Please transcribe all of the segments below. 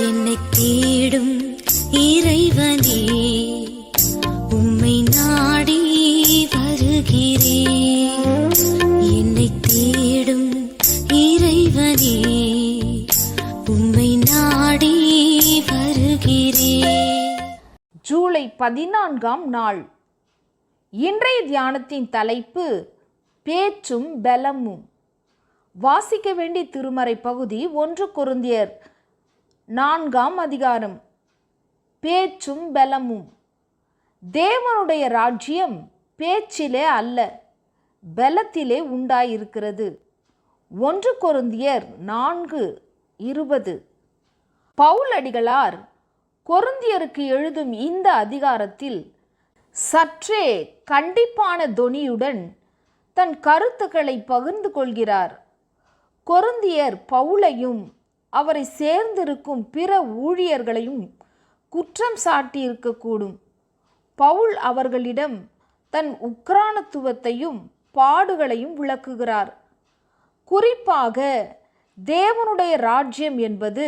என்னை தேடும் இறைவனே, உம்மை நாடி வருகிறேன். என்னை தேடும் இறைவனே, உம்மை நாடி வருகிறேன். ஜூலை 14ஆம் நாள். இன்றைய தியானத்தின் தலைப்பு பேச்சும் பலமும். வாசிக்க வேண்டிய திருமறை பகுதி 1 கொரிந்தியர் 4ஆம் அதிகாரம். பேச்சும் பலமும். தேவனுடைய ராஜ்யம் பேச்சிலே அல்ல, பலத்திலே உண்டாயிருக்கிறது. 1 கொரிந்தியர் 4:20. பவுலடிகளார் கொரிந்தியருக்கு எழுதும் இந்த அதிகாரத்தில் சற்றே கண்டிப்பான தொனியுடன் தன் கருத்துக்களை பகிர்ந்து கொள்கிறார். கொரிந்தியர் பவுலையும் அவரை சேர்ந்திருக்கும் பிற ஊழியர்களையும் குற்றம் சாட்டியிருக்கக்கூடும். பவுல் அவர்களிடம் தன் உக்கிரானத்துவத்தையும் பாடுகளையும் விளக்குகிறார். குறிப்பாக தேவனுடைய ராஜ்யம் என்பது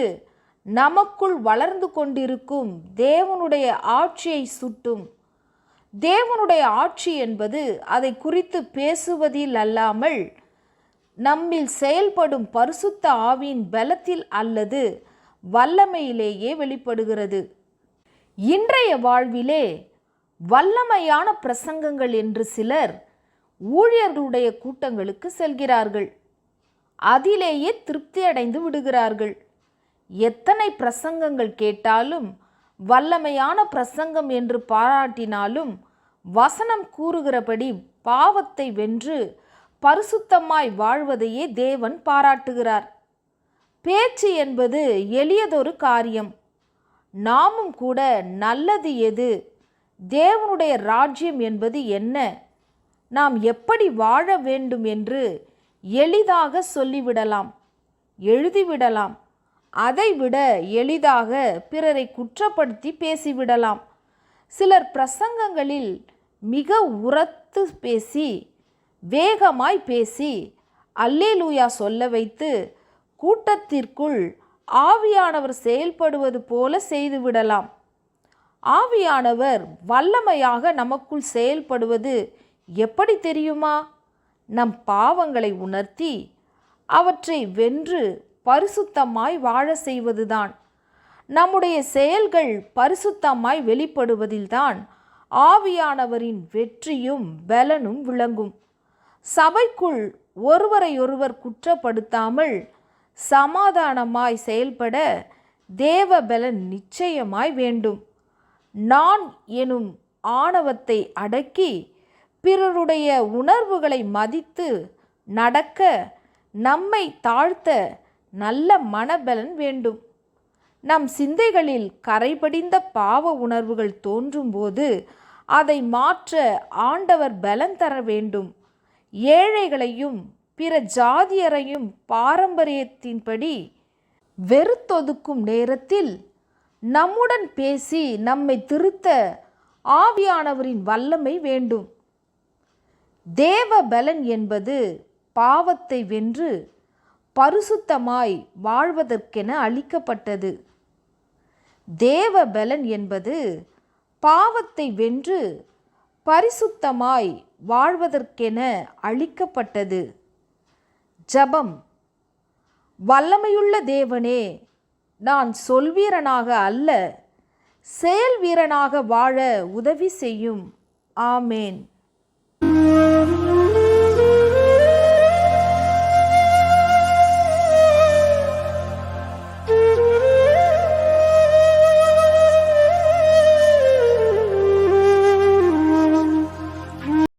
நமக்குள் வளர்ந்து கொண்டிருக்கும் தேவனுடைய ஆட்சியை சுட்டும். தேவனுடைய ஆட்சி என்பது அதை குறித்து பேசுவதில் அல்லாமல் நம்மில் செயல்படும் பரிசுத்த ஆவியின் பலத்தில் அல்லது வல்லமையிலேயே வெளிப்படுகிறது. இன்றைய வாழ்விலே வல்லமையான பிரசங்கங்கள் என்று சிலர் ஊழியர்களுடைய கூட்டங்களுக்கு செல்கிறார்கள். அதிலேயே திருப்தி அடைந்து விடுகிறார்கள். எத்தனை பிரசங்கங்கள் கேட்டாலும், வல்லமையான பிரசங்கம் என்று பாராட்டினாலும், வசனம் கூறுகிறபடி பாவத்தை வென்று பரிசுத்தமாய் வாழ்வதையே தேவன் பாராட்டுகிறார். பேச்சு என்பது எளியதொரு காரியம். நாமும் கூட நல்லது எது, தேவனுடைய ராஜ்யம் என்பது என்ன, நாம் எப்படி வாழ வேண்டும் என்று எளிதாக சொல்லிவிடலாம், எழுதிவிடலாம். அதைவிட எளிதாக பிறரை குற்றப்படுத்தி பேசிவிடலாம். சிலர் பிரசங்கங்களில் மிக உரத்து பேசி, வேகமாய் பேசி, அல்லேலூயா சொல்ல வைத்து கூட்டத்திற்குள் ஆவியானவர் செயல்படுவது போல செய்துவிடலாம். ஆவியானவர் வல்லமையாக நமக்குள் செயல்படுவது எப்படி தெரியுமா? நம் பாவங்களை உணர்த்தி அவற்றை வென்று பரிசுத்தமாய் வாழ செய்வதுதான். நம்முடைய செயல்கள் பரிசுத்தமாய் வெளிப்படுவதில்தான் ஆவியானவரின் வெற்றியும் பலனும் விளங்கும். சபைக்குள் ஒருவரையொருவர் குற்றப்படுத்தாமல் சமாதானமாய் செயல்பட தேவ பலன் நிச்சயமாய் வேண்டும். நான் எனும் ஆணவத்தை அடக்கி பிறருடைய உணர்வுகளை மதித்து நடக்க நம்மை தாழ்த்த நல்ல மனபலன் வேண்டும். நம் சிந்தைகளில் கரைபடிந்த பாவ உணர்வுகள் தோன்றும்போது அதை மாற்ற ஆண்டவர் பலன் தர வேண்டும். ஏழைகளையும் பிற ஜாதியரையும் பாரம்பரியத்தின்படி வெறுத்தொதுக்கும் நேரத்தில் நம்முடன் பேசி நம்மை திருத்த ஆவியானவரின் வல்லமை வேண்டும். தேவ பலன் என்பது பாவத்தை வென்று பரிசுத்தமாய் வாழ்வதற்கென அளிக்கப்பட்டது. தேவ பலன் என்பது பாவத்தை வென்று பரிசுத்தமாய் வாழ்வதற்கென அளிக்கப்பட்டது. ஜெபம். வல்லமையுள்ள தேவனே, நான் சொல்வீரனாக அல்ல, செயல் வீரனாக வாழ உதவி செய்யும். ஆமேன்.